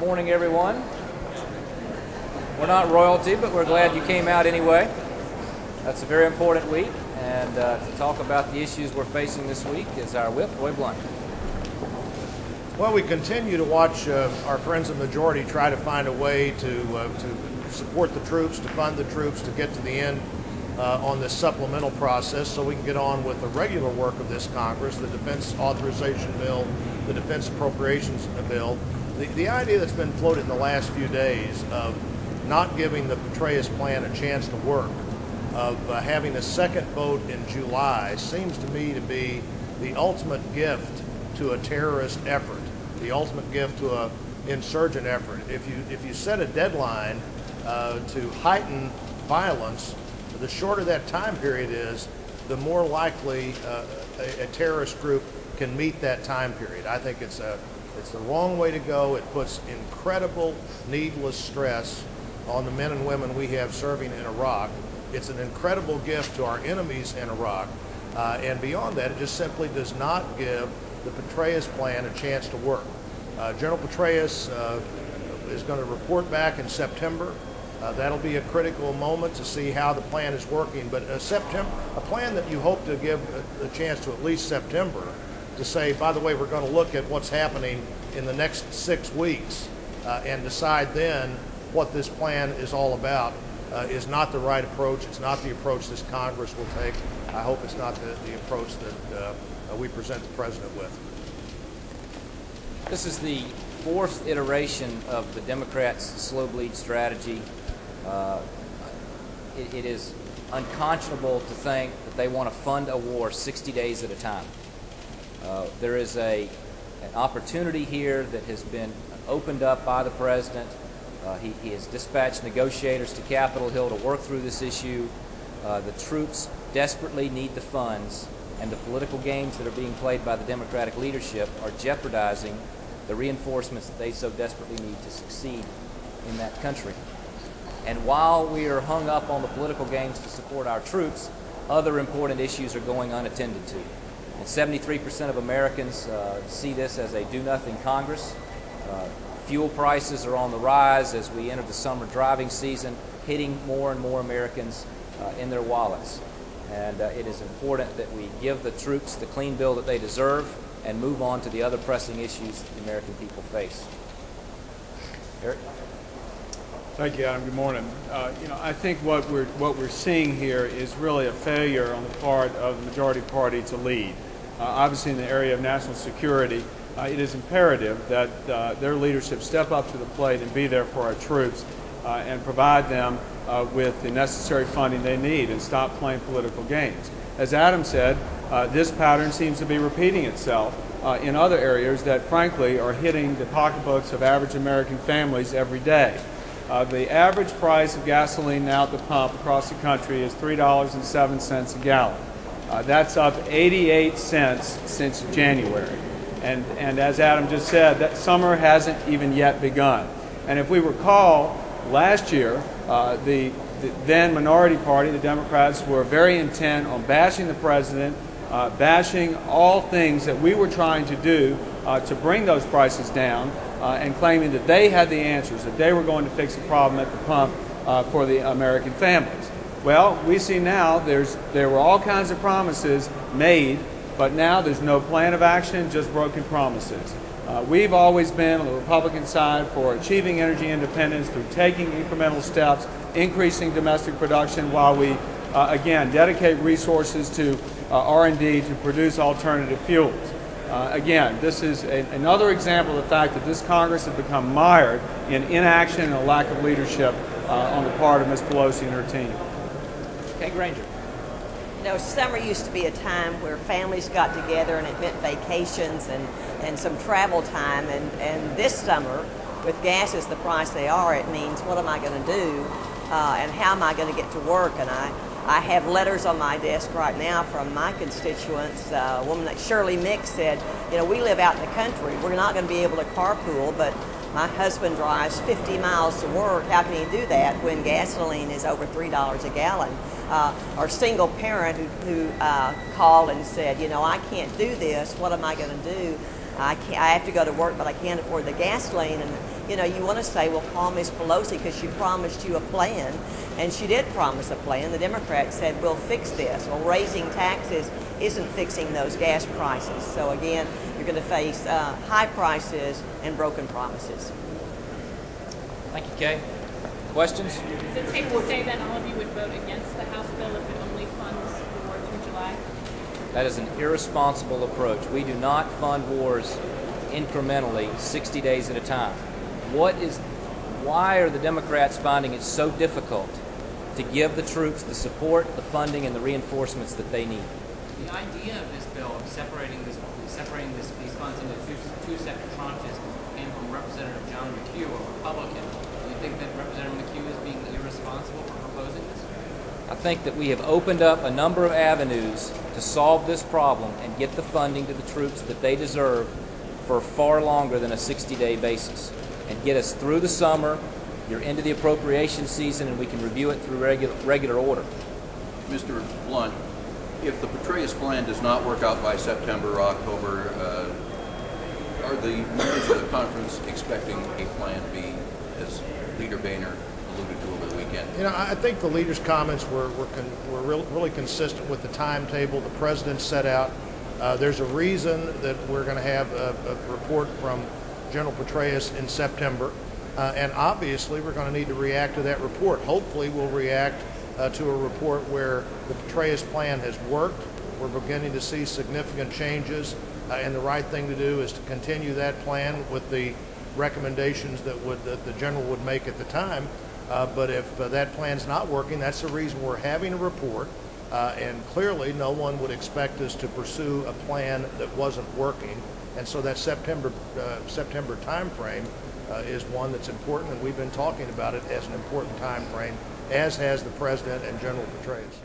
morning, everyone. We're not royalty, but we're glad you came out anyway. That's a very important week, and to talk about the issues we're facing this week is our whip, Roy Blunt. Well, we continue to watch our friends in the majority try to find a way to support the troops, to fund the troops, to get to the end on this supplemental process so we can get on with the regular work of this Congress, the Defense Authorization Bill, the Defense Appropriations Bill. The idea that's been floated in the last few days of not giving the Petraeus plan a chance to work, of having a second vote in July, seems to me to be the ultimate gift to a terrorist effort, the ultimate gift to an insurgent effort. If you set a deadline to heighten violence, the shorter that time period is, the more likely a terrorist group can meet that time period. I think it's the wrong way to go. It puts incredible, needless stress on the men and women we have serving in Iraq. It's an incredible gift to our enemies in Iraq. And beyond that, it just simply does not give the Petraeus plan a chance to work. General Petraeus is going to report back in September. That'll be a critical moment to see how the plan is working. But a plan that you hope to give a chance to at least September, to say, by the way, we're going to look at what's happening in the next 6 weeks and decide then what this plan is all about, is not the right approach. It's not the approach this Congress will take. I hope it's not the approach that we present the President with. This is the fourth iteration of the Democrats' slow bleed strategy. It is unconscionable to think that they want to fund a war 60 days at a time. There is an opportunity here that has been opened up by the President. He has dispatched negotiators to Capitol Hill to work through this issue. The troops desperately need the funds, and the political games that are being played by the Democratic leadership are jeopardizing the reinforcements that they so desperately need to succeed in that country. And while we are hung up on the political games to support our troops, other important issues are going unattended to. And 73% of Americans see this as a do-nothing Congress. Fuel prices are on the rise as we enter the summer driving season, hitting more and more Americans in their wallets. And it is important that we give the troops the clean bill that they deserve and move on to the other pressing issues that the American people face. Eric? Thank you, Adam. Good morning. I think what we're seeing here is really a failure on the part of the majority party to lead. Obviously, in the area of national security, it is imperative that their leadership step up to the plate and be there for our troops and provide them with the necessary funding they need and stop playing political games. As Adam said, this pattern seems to be repeating itself in other areas that, frankly, are hitting the pocketbooks of average American families every day. The average price of gasoline now at the pump across the country is $3.07 a gallon. That's up 88 cents since January. And as Adam just said, that summer hasn't even yet begun. And if we recall, last year, the then minority party, the Democrats, were very intent on bashing the President, bashing all things that we were trying to do to bring those prices down, and claiming that they had the answers, that they were going to fix the problem at the pump for the American families. Well, we see now there were all kinds of promises made, but now there's no plan of action, just broken promises. We've always been on the Republican side for achieving energy independence through taking incremental steps, increasing domestic production while we, again, dedicate resources to R&D to produce alternative fuels. Again, this is another example of the fact that this Congress has become mired in inaction and a lack of leadership on the part of Ms. Pelosi and her team. Kay Granger. You know, summer used to be a time where families got together and it meant vacations and some travel time. And this summer, with gases the price they are, it means what am I going to do and how am I going to get to work? And I have letters on my desk right now from my constituents. A woman like Shirley Mick said, you know, we live out in the country. We're not going to be able to carpool, but my husband drives 50 miles to work. How can he do that when gasoline is over $3 a gallon? Or single parent who called and said, you know, I can't do this. What am I going to do? I have to go to work, but I can't afford the gasoline. And you know, you want to say, well, call Ms. Pelosi because she promised you a plan, and she did promise a plan. The Democrats said, we'll fix this. Well, raising taxes isn't fixing those gas prices. So again, you're going to face high prices and broken promises. Thank you, Kay. Questions? Is it safe to say that all of you would vote against the House bill if it only funds the war through July? That is an irresponsible approach. We do not fund wars incrementally, 60 days at a time. Why are the Democrats finding it so difficult to give the troops the support, the funding, and the reinforcements that they need? The idea of this bill of separating these funds into two separate tranches came from Representative John McHugh, a Republican. Do you think that Representative McHugh is being irresponsible for proposing this? I think that we have opened up a number of avenues to solve this problem and get the funding to the troops that they deserve for far longer than a 60-day basis, and get us through the summer. You're into the appropriation season, and we can review it through regular order. Mr. Blunt, if the Petraeus plan does not work out by September or October, are the members of the conference expecting a plan B, as Leader Boehner alluded to over the weekend? You know, I think the leader's comments were really consistent with the timetable the president set out. There's a reason that we're going to have a report from General Petraeus in September, and obviously we're going to need to react to that report. Hopefully we'll react to a report where the Petraeus plan has worked. We're beginning to see significant changes, and the right thing to do is to continue that plan with the recommendations that the general would make at the time. But if that plan's not working, that's the reason we're having a report. And clearly, no one would expect us to pursue a plan that wasn't working. And so that September time frame is one that's important, and we've been talking about it as an important time frame, as has the President and General Petraeus.